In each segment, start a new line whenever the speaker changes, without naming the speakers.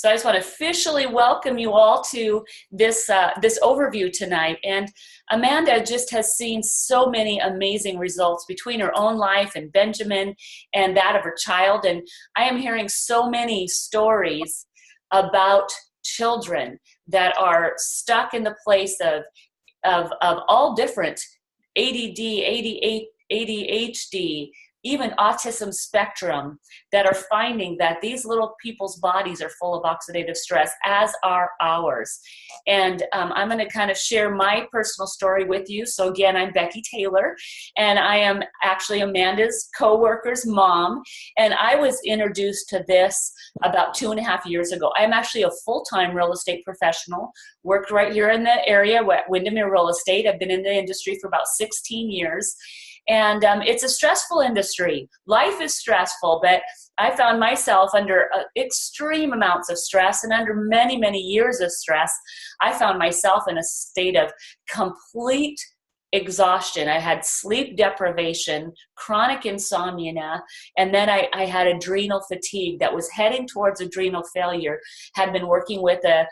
So I just want to officially welcome you all to this this overview tonight. And Amanda just has seen so many amazing results between her own life and Benjamin and that of her child. And I am hearing so many stories about children that are stuck in the place of all different ADD, ADHD, even autism spectrum, that are finding that these little people's bodies are full of oxidative stress, as are ours. And I'm going to kind of share my personal story with you. So again, I'm Becky Taylor, and I am actually Amanda's co-worker's mom. And I was introduced to this about 2.5 years ago. I'm actually a full-time real estate professional, worked right here in the area, Windermere Real Estate. I've been in the industry for about 16 years. And it's a stressful industry. Life is stressful, but I found myself under extreme amounts of stress, and under many, many years of stress, I found myself in a state of complete exhaustion. I had sleep deprivation, chronic insomnia, and then I had adrenal fatigue that was heading towards adrenal failure. Had been working with a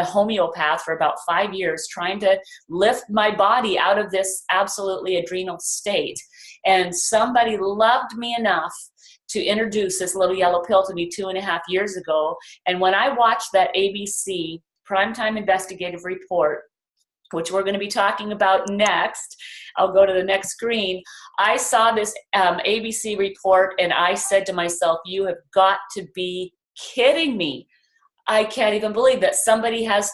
homeopath for about 5 years, trying to lift my body out of this absolutely adrenal state. And somebody loved me enough to introduce this little yellow pill to me 2.5 years ago. And when I watched that ABC Primetime Investigative Report, which we're going to be talking about next, I'll go to the next screen. I saw this ABC report and I said to myself, you have got to be kidding me. I can't even believe that somebody has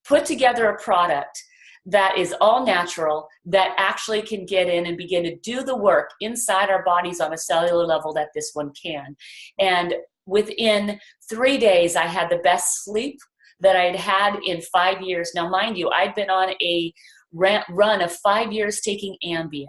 put together a product that is all natural, that actually can get in and begin to do the work inside our bodies on a cellular level that this one can. And within 3 days, I had the best sleep that I'd had in 5 years. Now, mind you, I'd been on a run of 5 years taking Ambien.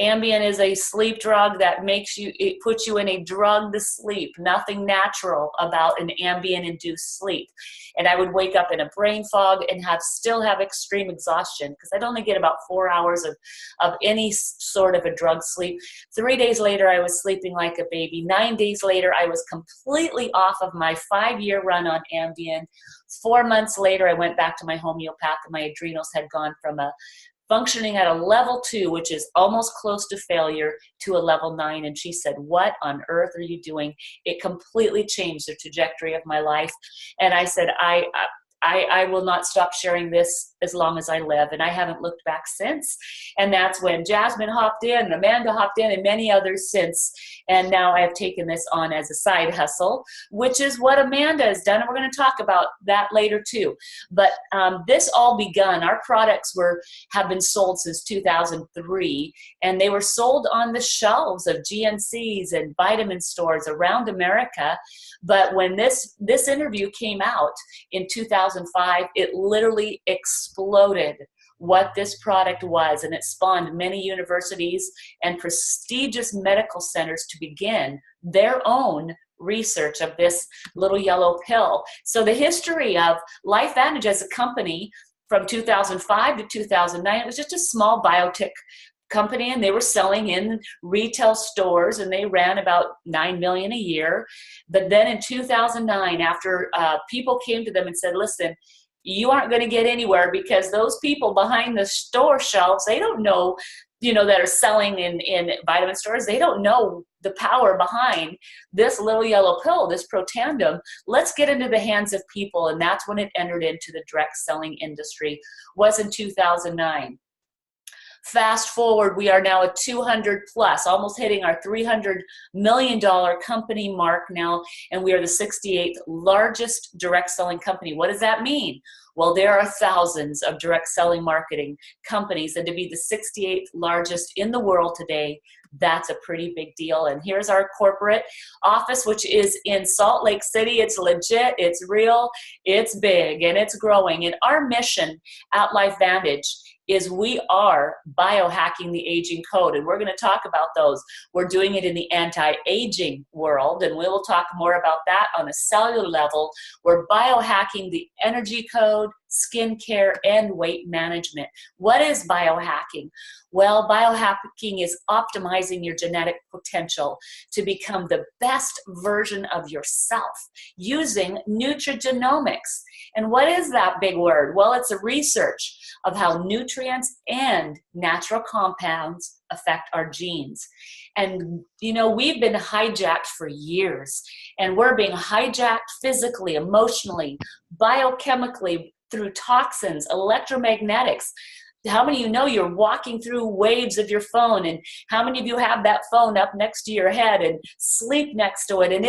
Ambien is a sleep drug that it puts you in a drugged sleep. Nothing natural about an Ambien-induced sleep. And I would wake up in a brain fog and still have extreme exhaustion, because I'd only get about 4 hours of any sort of a drug sleep. 3 days later, I was sleeping like a baby. 9 days later, I was completely off of my 5-year run on Ambien. 4 months later, I went back to my homeopath, and my adrenals had gone from functioning at a level 2, which is almost close to failure, to a level 9. And she said, what on earth are you doing? It completely changed the trajectory of my life. And I said, I will not stop sharing this as long as I live. And I haven't looked back since. And that's when Jasmine hopped in, and Amanda hopped in, and many others since. And now I have taken this on as a side hustle, which is what Amanda has done. And we're going to talk about that later too. But this all begun, our products have been sold since 2003, and they were sold on the shelves of GNCs and vitamin stores around America. But when this interview came out in 2005, it literally exploded what this product was, and it spawned many universities and prestigious medical centers to begin their own research of this little yellow pill. So the history of LifeVantage as a company from 2005 to 2009, it was just a small biotech company, and they were selling in retail stores, and they ran about $9 million a year. But then in 2009, after people came to them and said, listen, you aren't going to get anywhere, because those people behind the store shelves, they don't know, that are selling in vitamin stores, they don't know the power behind this little yellow pill, this Protandim. Let's get into the hands of people. And that's when it entered into the direct selling industry, was in 2009. Fast forward, we are now at 200 plus, almost hitting our $300 million company mark now, and we are the 68th largest direct selling company. What does that mean? Well, there are thousands of direct selling marketing companies, and to be the 68th largest in the world today, that's a pretty big deal. And here's our corporate office, which is in Salt Lake City. It's legit, it's real, it's big, and it's growing. And our mission at LifeVantage is we are biohacking the aging code, and we're going to talk about those. We're doing it in the anti-aging world, and we will talk more about that on a cellular level. We're biohacking the energy code, skincare, and weight management. What is biohacking? Well, biohacking is optimizing your genetic potential to become the best version of yourself using nutrigenomics. And what is that big word? Well, it's a research of how nutrients and natural compounds affect our genes. And, you know, we've been hijacked for years, and we're being hijacked physically, emotionally, biochemically, through toxins, electromagnetics. How many of you know you're walking through waves of your phone, and how many of you have that phone up next to your head and sleep next to it? And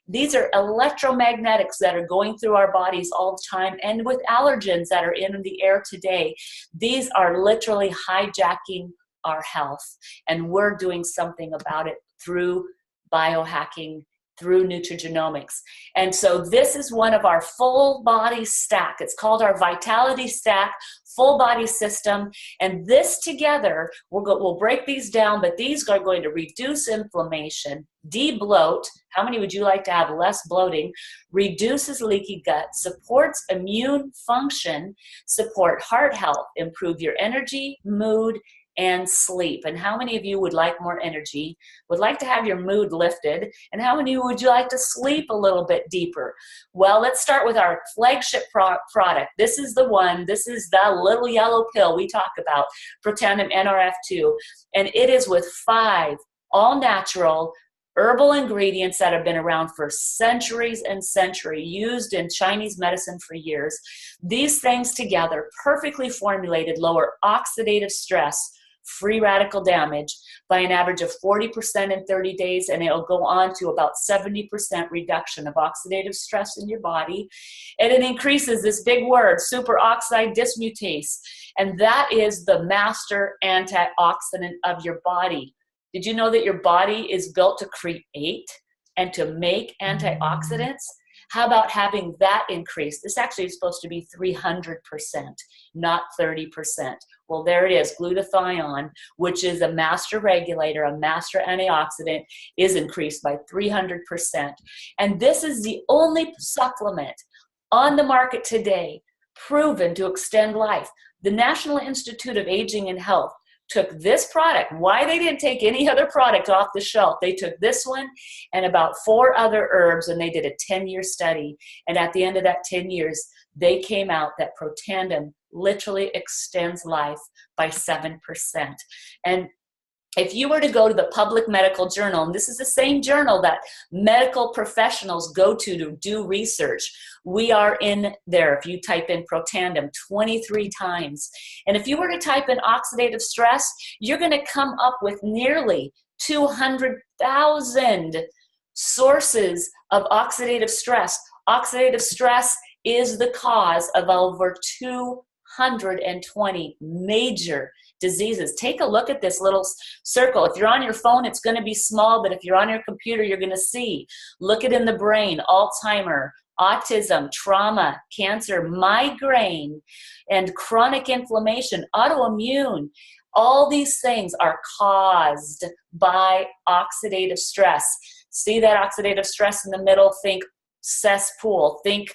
these are electromagnetics that are going through our bodies all the time, and with allergens that are in the air today. These are literally hijacking our health, and we're doing something about it through biohacking, through nutrigenomics. And so this is one of our full body stack. It's called our Vitality Stack full body system. And this together, we'll break these down, but these are going to reduce inflammation, de-bloat. How many would you like to have less bloating? Reduces leaky gut, supports immune function, support heart health, improve your energy, mood, and sleep. And how many of you would like more energy, would like to have your mood lifted, and how many would you like to sleep a little bit deeper? Well, let's start with our flagship product. This is the one, this is the little yellow pill we talk about, Protandim NRF2, and it is with 5 all-natural herbal ingredients that have been around for centuries and centuries, used in Chinese medicine for years. These things together, perfectly formulated, lower oxidative stress, free radical damage by an average of 40% in 30 days, and it'll go on to about 70% reduction of oxidative stress in your body. And it increases this big word, superoxide dismutase, and that is the master antioxidant of your body. Did you know that your body is built to create and to make antioxidants? How about having that increase? This actually is supposed to be 300%, not 30%. Well, there it is. Glutathione, which is a master regulator, a master antioxidant, is increased by 300%. And this is the only supplement on the market today proven to extend life. The National Institute of Aging and Health took this product. Why they didn't take any other product off the shelf? They took this one and about 4 other herbs, and they did a 10-year study. And at the end of that 10 years, they came out that Protandim literally extends life by 7%. And if you were to go to the Public Medical Journal, and this is the same journal that medical professionals go to do research, we are in there. If you type in Protandim 23 times, and if you were to type in oxidative stress, you're going to come up with nearly 200,000 sources of oxidative stress. Oxidative stress is the cause of over 220 major diseases. Take a look at this little circle. If you're on your phone, it's going to be small, but if you're on your computer, you're going to see. Look at in the brain, Alzheimer, autism, trauma, cancer, migraine, and chronic inflammation, autoimmune. All these things are caused by oxidative stress. See that oxidative stress in the middle? Think cesspool. Think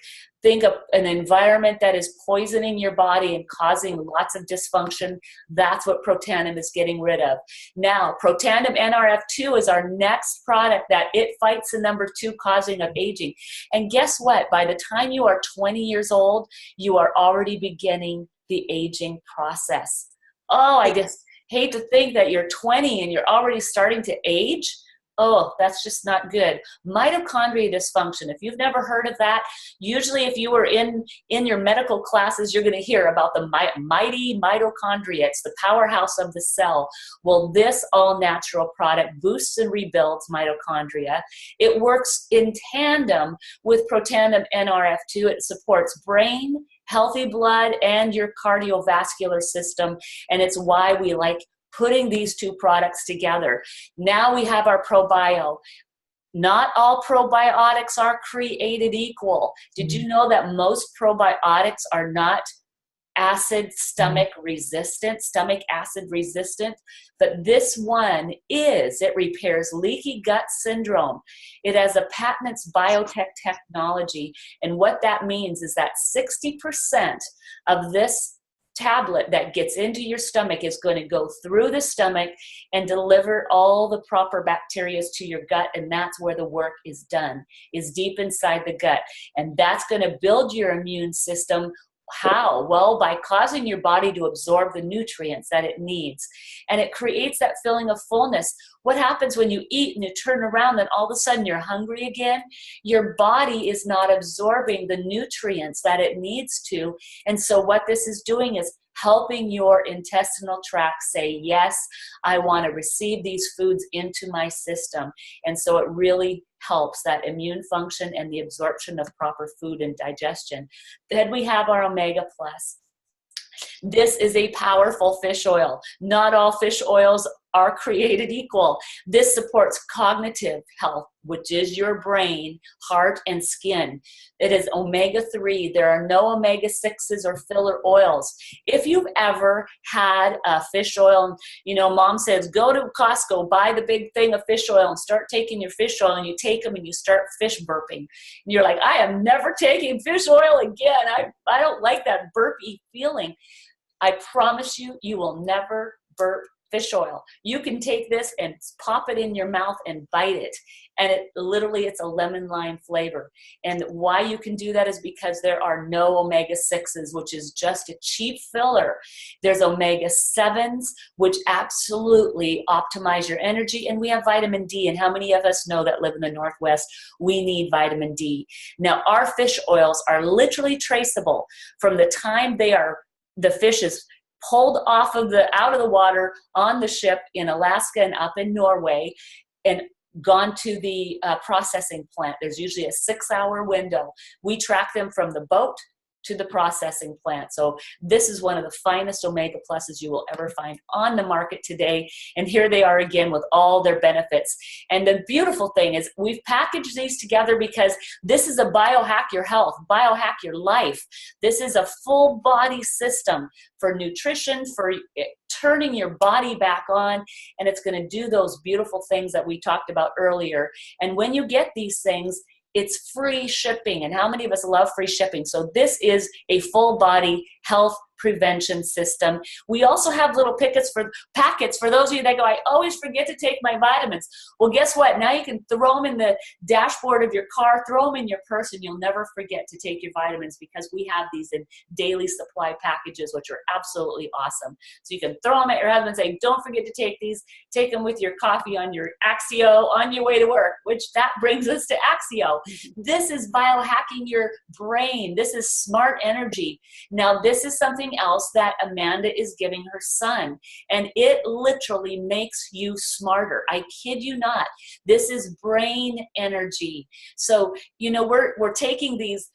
of an environment that is poisoning your body and causing lots of dysfunction. That's what Protandim is getting rid of. Now, Protandim NRF2 is our next product that it fights the number 2 causing of aging. And guess what? By the time you are 20 years old, you are already beginning the aging process. Oh, I just hate to think that you're 20 and you're already starting to age. Oh, that's just not good. Mitochondria dysfunction. If you've never heard of that, usually if you were in your medical classes, you're going to hear about the mighty mitochondria. It's the powerhouse of the cell. Well, this all-natural product boosts and rebuilds mitochondria. It works in tandem with Protandim NRF2. It supports brain, healthy blood, and your cardiovascular system. And it's why we like putting these 2 products together. Now we have our ProBio. Not all probiotics are created equal. Did you know that most probiotics are not acid stomach resistant, stomach acid resistant, but this one it repairs leaky gut syndrome. It has a patented biotech technology, and what that means is that 60% of this tablet that gets into your stomach is going to go through the stomach and deliver all the proper bacteria to your gut, and that's where the work is done, is deep inside the gut. And that's going to build your immune system. How? Well, by causing your body to absorb the nutrients that it needs. And it creates that feeling of fullness. What happens when you eat and you turn around, then all of a sudden you're hungry again? Your body is not absorbing the nutrients that it needs to. And so what this is doing is helping your intestinal tract say, yes, I want to receive these foods into my system. And so it really helps that immune function and the absorption of proper food and digestion. Then we have our Omega Plus. This is a powerful fish oil. Not all fish oils are created equal. This supports cognitive health, which is your brain, heart, and skin. It is omega-3. There are no omega-6s or filler oils. If you've ever had a fish oil, you know, mom says, go to Costco, buy the big thing of fish oil and start taking your fish oil, and you take them and you start fish burping. And you're like, I am never taking fish oil again. I don't like that burpy feeling. I promise you, you will never burp fish oil. You can take this and pop it in your mouth and bite it. And it's a lemon lime flavor. And why you can do that is because there are no omega-6s, which is just a cheap filler. There's omega-7s, which absolutely optimize your energy. And we have vitamin D. And how many of us know that live in the Northwest, we need vitamin D? Now, our fish oils are literally traceable from the time the fish is pulled out of the water on the ship in Alaska and up in Norway and gone to the processing plant. There's usually a 6-hour window. We track them from the boat to the processing plant. So this is one of the finest Omega Pluses you will ever find on the market today. And here they are again with all their benefits. And the beautiful thing is we've packaged these together because this is a biohack your health, biohack your life. This is a full body system for nutrition, for turning your body back on, and it's going to do those beautiful things that we talked about earlier. And when you get these things, it's free shipping. And how many of us love free shipping? So this is a full body health prevention system. We also have little packets for those of you that go, I always forget to take my vitamins. Well, guess what? Now you can throw them in the dashboard of your car, throw them in your purse, and you'll never forget to take your vitamins because we have these in daily supply packages, which are absolutely awesome. So you can throw them at your husband and say, don't forget to take these. Take them with your coffee on your Axio on your way to work, which that brings us to Axio. This is biohacking your brain. This is smart energy. Now, this is something else that Amanda is giving her son, and it literally makes you smarter. I kid you not. This is brain energy. So, you know, we're taking these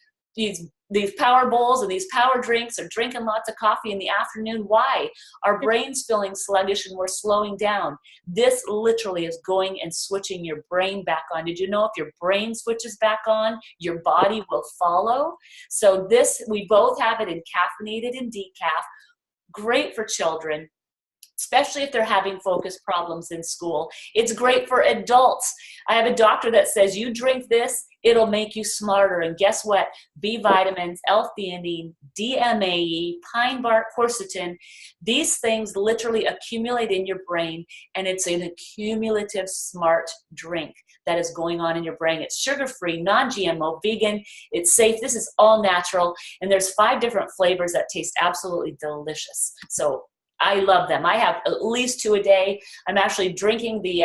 power bowls and these power drinks, or drinking lots of coffee in the afternoon. Why? Our brain's feeling sluggish and we're slowing down. This literally is going and switching your brain back on. Did you know if your brain switches back on, your body will follow? So this, we both have it in caffeinated and decaf. Great for children, especially if they're having focus problems in school. It's great for adults. I have a doctor that says, you drink this, it'll make you smarter. And guess what? B vitamins, L-theanine, DMAE, pine bark quercetin, these things literally accumulate in your brain, and it's an accumulative smart drink that is going on in your brain. It's sugar-free, non-GMO, vegan, it's safe. This is all natural, and there's 5 different flavors that taste absolutely delicious. So I love them. I have at least 2 a day. I'm actually drinking the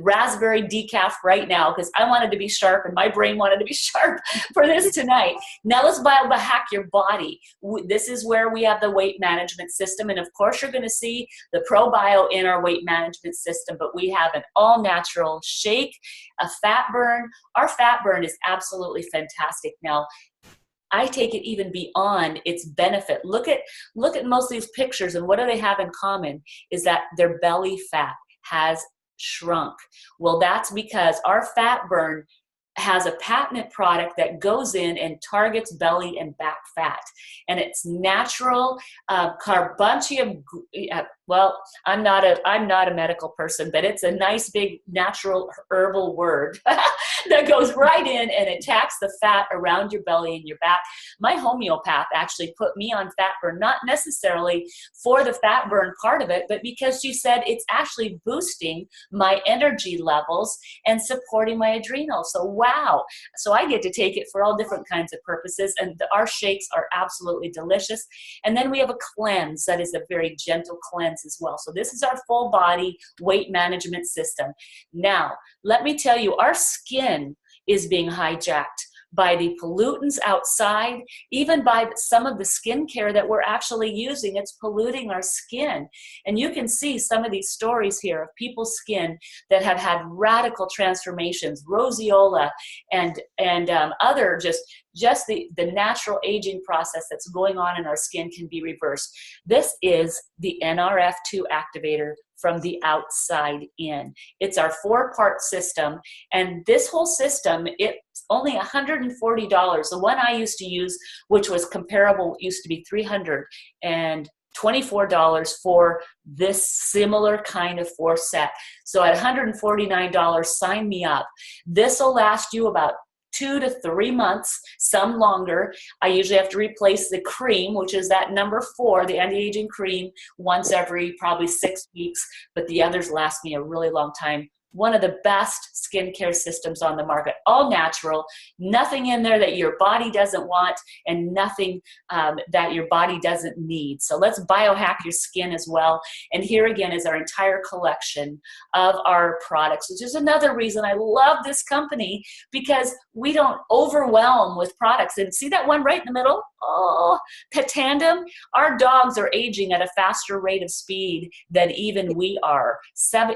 raspberry decaf right now because I wanted to be sharp and my brain wanted to be sharp for this tonight. Now let's biohack your body. This is where we have the weight management system. And of course, you're going to see the ProBio in our weight management system, but we have an all-natural shake, a fat burn. Our fat burn is absolutely fantastic. Now, I take it even beyond its benefit. Look at most of these pictures, and what do they have in common is that their belly fat has shrunk. Well, that's because our fat burn has a patented product that goes in and targets belly and back fat. And it's natural, carbunchium, well, I'm not a medical person, but it's a nice big natural herbal word that goes right in and attacks the fat around your belly and your back. My homeopath actually put me on fat burn, not necessarily for the fat burn part of it, but because she said it's actually boosting my energy levels and supporting my adrenals. So wow. So I get to take it for all different kinds of purposes, and our shakes are absolutely delicious. And then we have a cleanse that is a very gentle cleanse as well. So this is our full body weight management system. Now, let me tell you, our skin is being hijacked by the pollutants outside, even by some of the skincare that we're actually using. It's polluting our skin. And you can see some of these stories here of people's skin that have had radical transformations, roseola and other just the natural aging process that's going on in our skin can be reversed. This is the NRF2 activator from the outside in. It's our 4-part system, and this whole system, it's only $140. The one I used to use, which was comparable, used to be $324 for this similar kind of 4 set. So at $149, sign me up. This will last you about 2 to 3 months, some longer. I usually have to replace the cream, which is that number 4, the anti-aging cream, once every probably 6 weeks, but the others last me a really long time. One of the best skincare systems on the market, all natural, nothing in there that your body doesn't want and nothing that your body doesn't need. So let's biohack your skin as well. And here again is our entire collection of our products, which is another reason I love this company, because we don't overwhelm with products. And see that one right in the middle? Oh, Pet Tandem. Our dogs are aging at a faster rate of speed than even we are.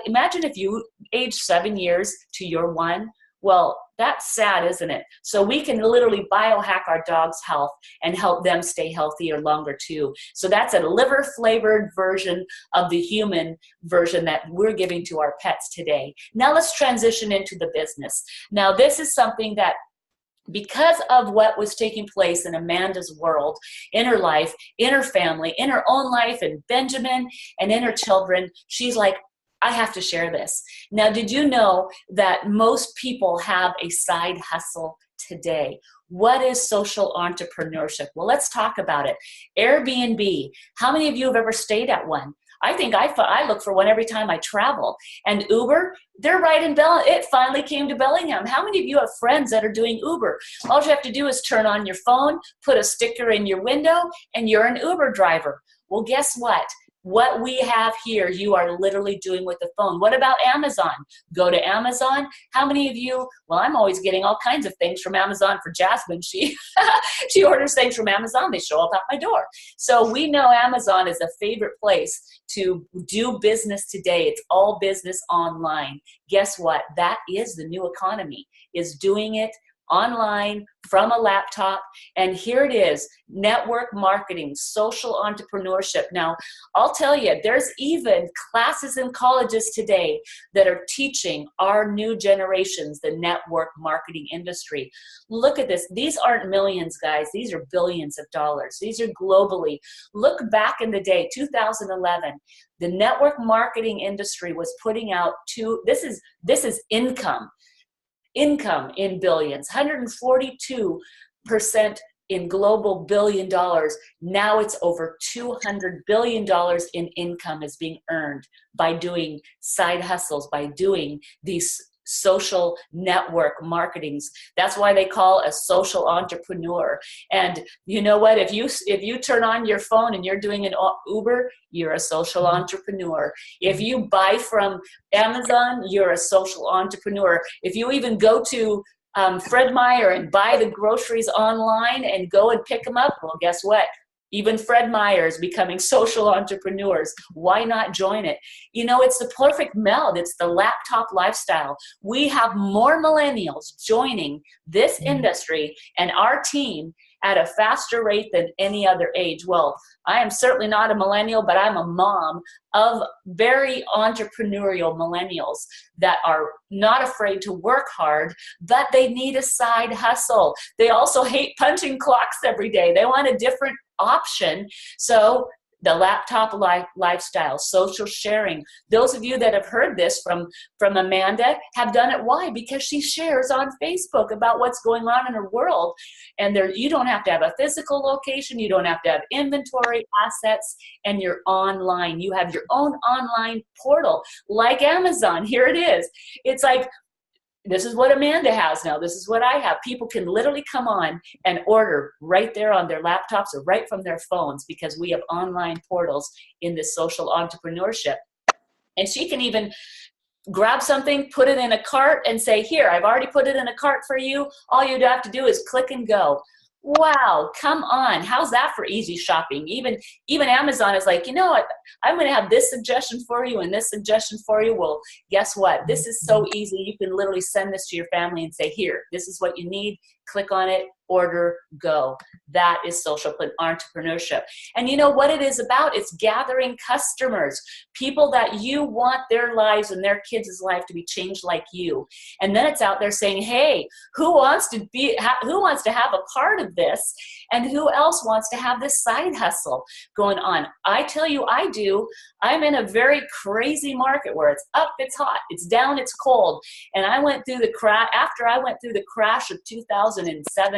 Imagine if you age 7 years to your one. Well, that's sad, isn't it? So we can literally biohack our dog's health and help them stay healthier longer too. So that's a liver flavored version of the human version that we're giving to our pets today. Now let's transition into the business. Now this is something that, because of what was taking place in Amanda's world, in her life, in her family, in her own life, and Benjamin, and in her children, she's like, I have to share this. Now, did you know that most people have a side hustle today? What is social entrepreneurship? Well, let's talk about it. Airbnb. How many of you have ever stayed at one? I think I look for one every time I travel. And Uber, they're right in Bellingham. It finally came to Bellingham. How many of you have friends that are doing Uber? All you have to do is turn on your phone, put a sticker in your window, and you're an Uber driver. Well, guess what? What we have here, you are literally doing with the phone. What about Amazon? Go to Amazon. How many of you, well, I'm always getting all kinds of things from Amazon for Jasmine. She orders things from Amazon. They show up at my door. So we know Amazon is a favorite place to do business today. It's all business online. Guess what? That is the new economy, is doing it online from a laptop. And here it is, network marketing, social entrepreneurship. Now, I'll tell you, there's even classes in colleges today that are teaching our new generations the network marketing industry. Look at this. These aren't millions, guys. These are billions of dollars. These are globally. Look back in the day, 2011, the network marketing industry was putting out this is income in billions, 142% in global $1 billion. Now it's over $200 billion in income is being earned by doing side hustles, by doing these social network marketings. That's why they call a social entrepreneur. And you know what? If you turn on your phone and you're doing an Uber, you're a social entrepreneur. If you buy from Amazon, you're a social entrepreneur. If you even go to Fred Meyer and buy the groceries online and go and pick them up, well, guess what? Even Fred Meyer is becoming social entrepreneurs. Why not join it? You know, it's the perfect meld. It's the laptop lifestyle. We have more millennials joining this industry and our team at a faster rate than any other age. Well, I am certainly not a millennial, but I'm a mom of very entrepreneurial millennials that are not afraid to work hard, but they need a side hustle. They also hate punching clocks every day. They want a different option. So the laptop lifestyle, social sharing. Those of you that have heard this from Amanda have done it. Why? Because she shares on Facebook about what's going on in her world. And there, you don't have to have a physical location. You don't have to have inventory, assets, and you're online. You have your own online portal like Amazon. Here it is. It's like, this is what Amanda has now. This is what I have. People can literally come on and order right there on their laptops or right from their phones because we have online portals in this social entrepreneurship. And she can even grab something, put it in a cart and say, here, I've already put it in a cart for you. All you'd have to do is click and go. Wow, come on. How's that for easy shopping? Even Amazon is like, you know what? I'm going to have this suggestion for you and this suggestion for you. Well, guess what? This is so easy. You can literally send this to your family and say, here, this is what you need. Click on it, order, go. That is social entrepreneurship. And you know what it is about? It's gathering customers, people that you want their lives and their kids' life to be changed like you. And then it's out there saying, hey, who wants to have a part of this? And who else wants to have this side hustle going on? I tell you, I do. I'm in a very crazy market where it's up, it's hot, it's down, it's cold. And I went through the crash, after I went through the crash of 2007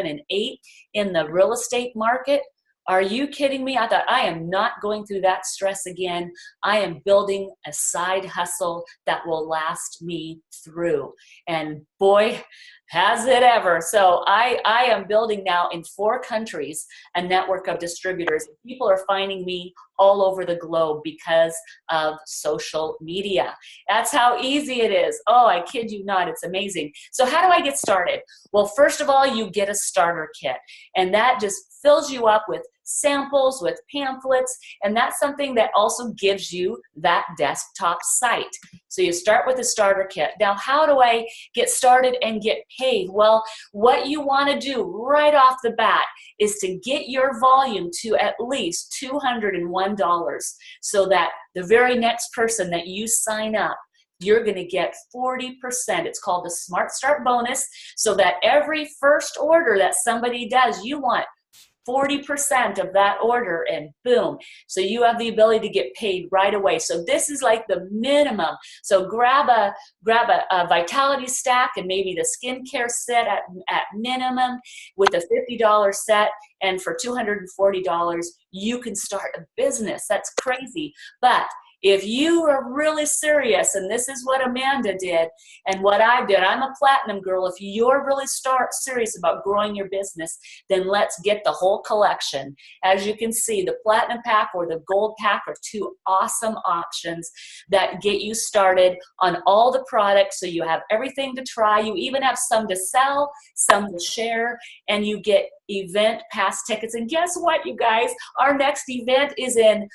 and 8 in the real estate market. Are you kidding me? I thought, I am not going through that stress again. I am building a side hustle that will last me through. And boy, has it ever. So I am building now in 4 countries a network of distributors. People are finding me all over the globe because of social media. That's how easy it is. Oh, I kid you not. It's amazing. So how do I get started? Well, first of all, you get a starter kit, and that just fills you up with samples, with pamphlets, and that's something that also gives you that desktop site. So you start with a starter kit. Now, how do I get started and get paid? Well, what you want to do right off the bat is to get your volume to at least $201 so that the very next person that you sign up, you're going to get 40%. It's called the Smart Start bonus, so that every first order that somebody does, you want 40% of that order, and boom. So you have the ability to get paid right away. So this is like the minimum. So grab a Vitality stack and maybe the skincare set at minimum with a $50 set. And for $240, you can start a business. That's crazy. But if you are really serious, and this is what Amanda did and what I did, I'm a platinum girl. If you're really serious about growing your business, then let's get the whole collection. As you can see, the platinum pack or the gold pack are 2 awesome options that get you started on all the products. So you have everything to try. You even have some to sell, some to share, and you get event pass tickets. And guess what, you guys? Our next event is in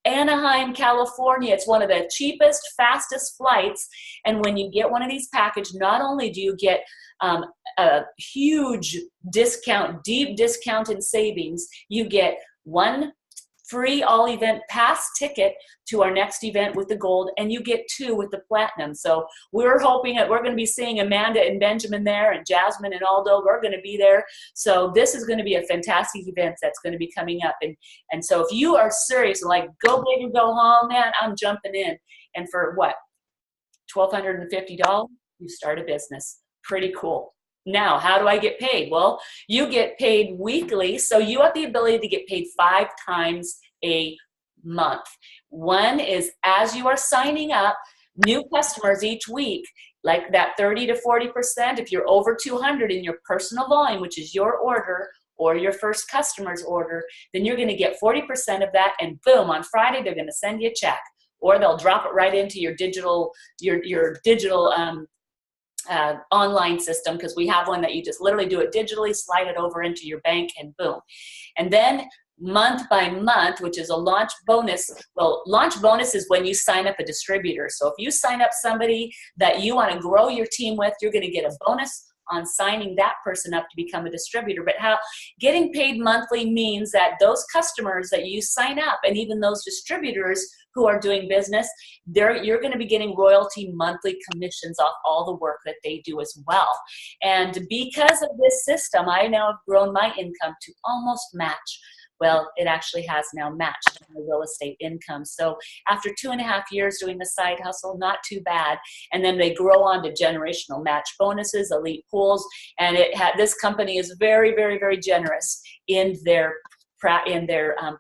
Anaheim, California. It's one of the cheapest, fastest flights. And when you get one of these packages, not only do you get a huge discount, deep discount in savings, you get 1 free all event pass ticket to our next event with the gold, and you get 2 with the platinum. So we're hoping that we're going to be seeing Amanda and Benjamin there, and Jasmine and Aldo. We're going to be there. So this is going to be a fantastic event that's going to be coming up. And so if you are serious and like, go big or go home, man, I'm jumping in. And for what? $1,250, you start a business. Pretty cool. Now, how do I get paid? Well, you get paid weekly, so you have the ability to get paid 5 times a month. One is as you are signing up new customers each week, like that 30 to 40%. If you're over 200 in your personal volume, which is your order or your first customer's order, then you're going to get 40% of that, and boom, on Friday they're going to send you a check, or they'll drop it right into your digital online system, because we have one that you just literally do it digitally, slide it over into your bank, and boom. And then month by month, which is a launch bonus. Well, launch bonus is when you sign up a distributor. So if you sign up somebody that you want to grow your team with, you're going to get a bonus on signing that person up to become a distributor. But how getting paid monthly means that those customers that you sign up, and even those distributors who are doing business, you're going to be getting royalty monthly commissions off all the work that they do as well. And because of this system, I now have grown my income to almost match. Well, it actually has now matched my real estate income. So after 2.5 years doing the side hustle, not too bad. And then they grow on to generational match bonuses, elite pools, and this company is very, very, very generous in their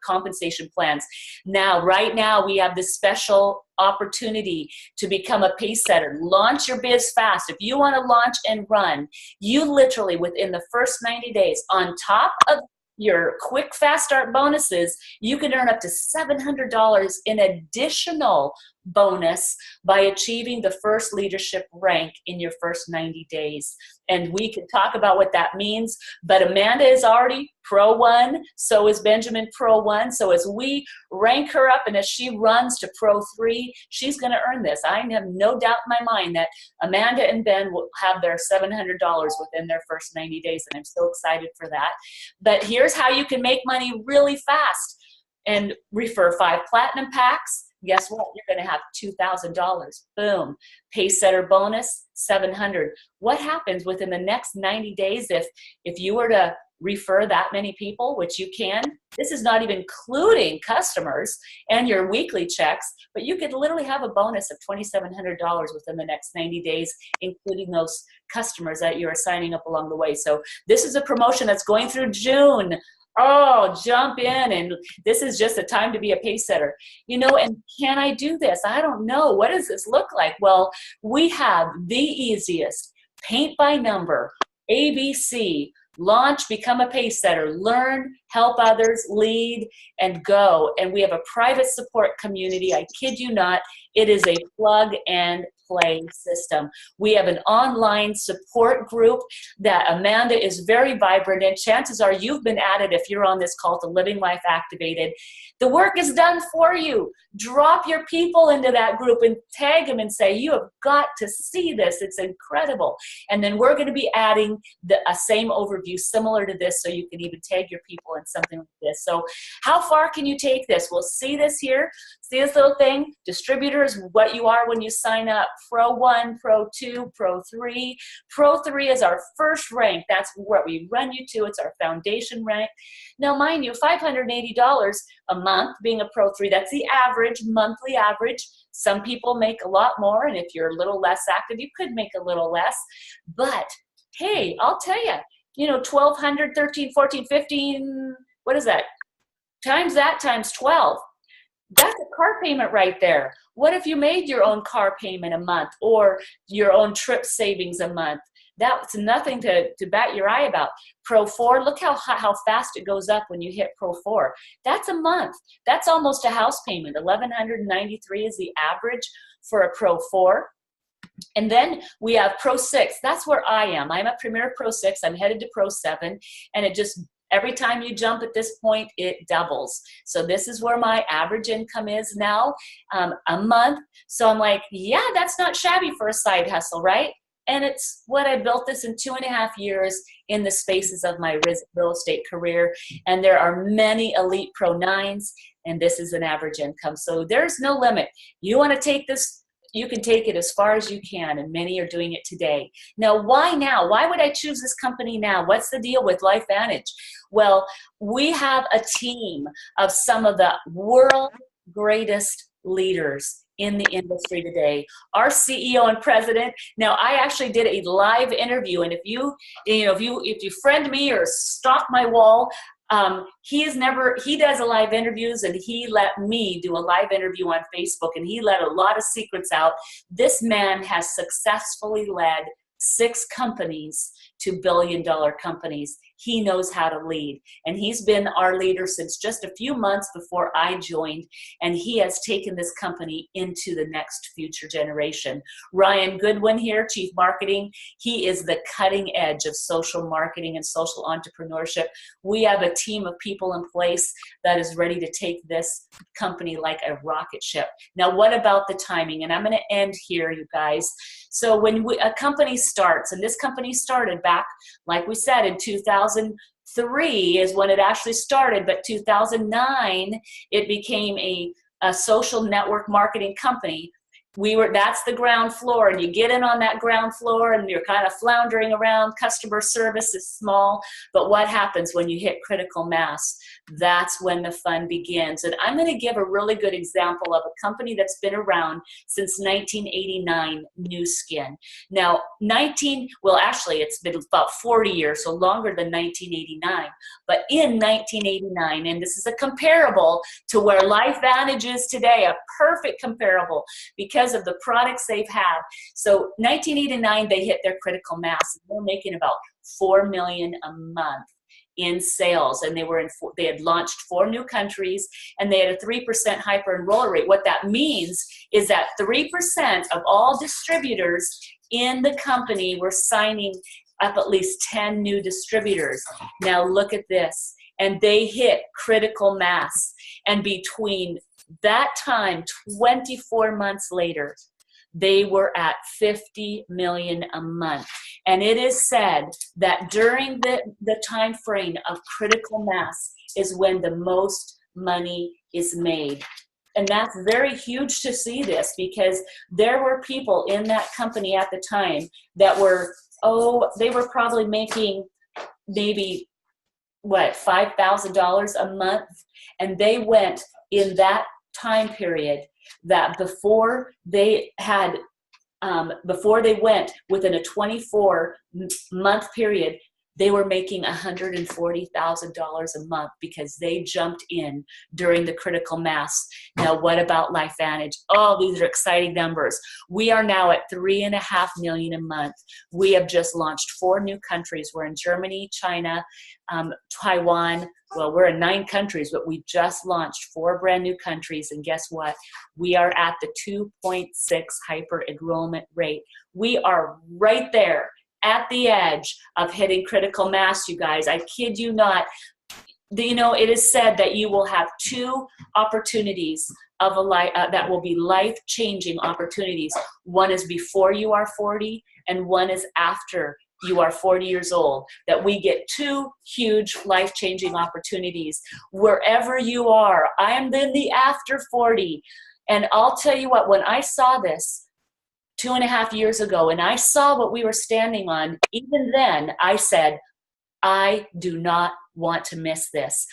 compensation plans. Now, right now, we have this special opportunity to become a pace setter. Launch your biz fast. If you want to launch and run, you literally within the first 90 days, on top of your quick fast start bonuses, you can earn up to $700 in additional bonus by achieving the first leadership rank in your first 90 days. And we can talk about what that means, but Amanda is already Pro 1, so is Benjamin Pro 1. So as we rank her up and as she runs to Pro 3, she's going to earn this. I have no doubt in my mind that Amanda and Ben will have their $700 within their first 90 days, and I'm so excited for that. But here's how you can make money really fast and refer 5 platinum packs. Guess what? You're going to have $2,000. Boom. Pace setter bonus, $700. What happens within the next 90 days if you were to refer that many people, which you can? This is not even including customers and your weekly checks, but you could literally have a bonus of $2,700 within the next 90 days, including those customers that you are signing up along the way. So this is a promotion that's going through June. Oh, jump in, and this is just a time to be a pace setter. You know, and can I do this? I don't know. What does this look like? Well, we have the easiest paint by number, ABC, launch, become a pace setter, learn, help others, lead, and go. And we have a private support community. I kid you not. It is a plug and play system. We have an online support group that Amanda is very vibrant in. Chances are you've been at it if you're on this call to Living Life Activated. The work is done for you. Drop your people into that group and tag them and say, you have got to see this. It's incredible. And then we're going to be adding a same overview similar to this, so you can even tag your people in something like this. So how far can you take this? We'll see this here. See this little thing? Distributor is what you are when you sign up. Pro 1, Pro 2, Pro 3. Pro 3 is our first rank. That's what we run you to. It's our foundation rank. Now, mind you, $580 a month being a Pro 3, that's the average, monthly average. Some people make a lot more, and if you're a little less active, you could make a little less. But, hey, I'll tell you, you know, 1,200, 13, 14, 15, what is that? Times that times 12. That's a car payment right there. What if you made your own car payment a month or your own trip savings a month? That's nothing to bat your eye about. Pro 4, look how fast it goes up when you hit Pro 4. That's a month. That's almost a house payment. $1,193 is the average for a Pro 4. And then we have Pro 6. That's where I am. I'm a Premier Pro 6. I'm headed to Pro 7. And it just, every time you jump at this point, it doubles. So this is where my average income is now, a month. So I'm like, yeah, that's not shabby for a side hustle, right? And it's what I built this in 2.5 years in the spaces of my real estate career. And there are many elite Pro 9s, and this is an average income. So there's no limit. You want to take this, you can take it as far as you can, and many are doing it today. Now, why now? Why would I choose this company now? What's the deal with LifeVantage? Well, we have a team of some of the world's greatest leaders in the industry today. Our CEO and president. Now, I actually did a live interview, and if you friend me or stalk my wall, he does a live interviews, and he let me do a live interview on Facebook, and he let a lot of secrets out. This man has successfully led 6 companies to billion-dollar companies. He knows how to lead. And he's been our leader since just a few months before I joined. And he has taken this company into the next future generation. Ryan Goodwin here, Chief Marketing. He is the cutting edge of social marketing and social entrepreneurship. We have a team of people in place that is ready to take this company like a rocket ship. Now, what about the timing? And I'm going to end here, you guys. So when a company starts, and this company started back, like we said, in 2003 is when it actually started, but 2009, it became a social network marketing company. That's the ground floor, and you get in on that ground floor and you're kind of floundering around. Customer service is small, but what happens when you hit critical mass? That's when the fun begins. And I'm going to give a really good example of a company that's been around since 1989, Nu Skin. Now, actually it's been about 40 years, so longer than 1989. But in 1989, and this is a comparable to where LifeVantage is today, a perfect comparable, because of the products they've had. So 1989, they hit their critical mass. They're making about $4 million a month in sales, and they had launched 4 new countries, and they had a 3% hyper enroller rate. What that means is that 3% of all distributors in the company were signing up at least 10 new distributors. Now look at this, and they hit critical mass, and between that time, 24 months later, they were at 50 million a month. And it is said that during the time frame of critical mass is when the most money is made. And that's very huge to see this, because there were people in that company at the time that were, they were probably making maybe, $5,000 a month. And they went in that time period that before they went within a 24-month period, they were making $140,000 a month because they jumped in during the critical mass. Now, what about LifeVantage? Oh, these are exciting numbers. We are now at $3.5 million a month. We have just launched 4 new countries. We're in Germany, China, Taiwan. Well, we're in 9 countries, but we just launched 4 brand new countries. And guess what? We are at the 2.6 hyper enrollment rate. We are right there at the edge of hitting critical mass, you guys. I kid you not. It is said that you will have 2 opportunities of a life that will be life-changing opportunities. One is before you are 40, and one is after you are 40 years old, that we get 2 huge life-changing opportunities. Wherever you are, I am in the after 40. And I'll tell you what, when I saw this 2.5 years ago, and I saw what we were standing on, even then I said, I do not want to miss this.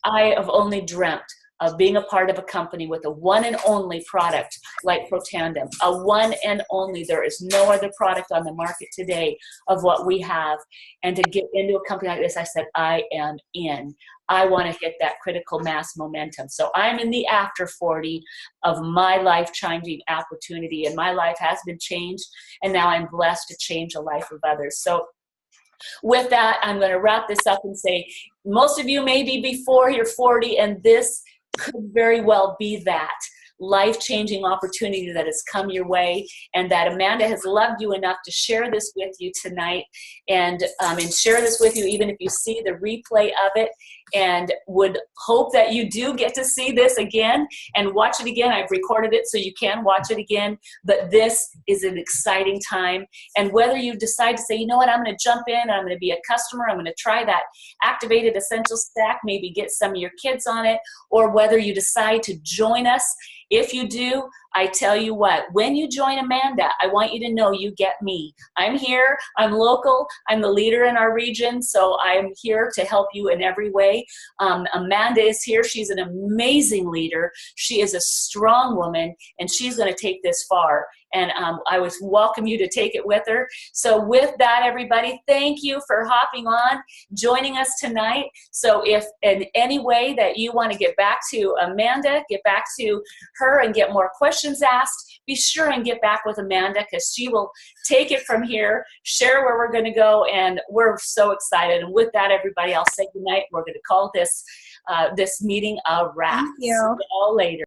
I have only dreamt of being a part of a company with a one and only product like Protandem, a one and only. There is no other product on the market today of what we have. And to get into a company like this, I said, I am in. I want to hit that critical mass momentum. So I'm in the after 40 of my life-changing opportunity, and my life has been changed, and now I'm blessed to change the life of others. So with that, I'm going to wrap this up and say, most of you may be before you're 40, and this could very well be that life-changing opportunity that has come your way, and that Amanda has loved you enough to share this with you tonight, and share this with you even if you see the replay of it, and would hope that you do get to see this again and watch it again. I've recorded it so you can watch it again, but this is an exciting time. And whether you decide to say, you know what, I'm going to jump in and I'm going to be a customer, I'm going to try that activated essential stack, maybe get some of your kids on it, or whether you decide to join us, if you do, I tell you what, when you join Amanda, I want you to know you get me. I'm here, I'm local, I'm the leader in our region, so I'm here to help you in every way. Amanda is here, she's an amazing leader, she is a strong woman, and she's going to take this far. And I would welcome you to take it with her. So with that, everybody, thank you for hopping on, joining us tonight. So if in any way that you want to get back to Amanda, get back to her and get more questions asked, be sure and get back with Amanda, because she will take it from here, share where we're going to go, and we're so excited. And with that, everybody, I'll say goodnight. We're going to call this meeting a wrap.
Thank you.
See you all later.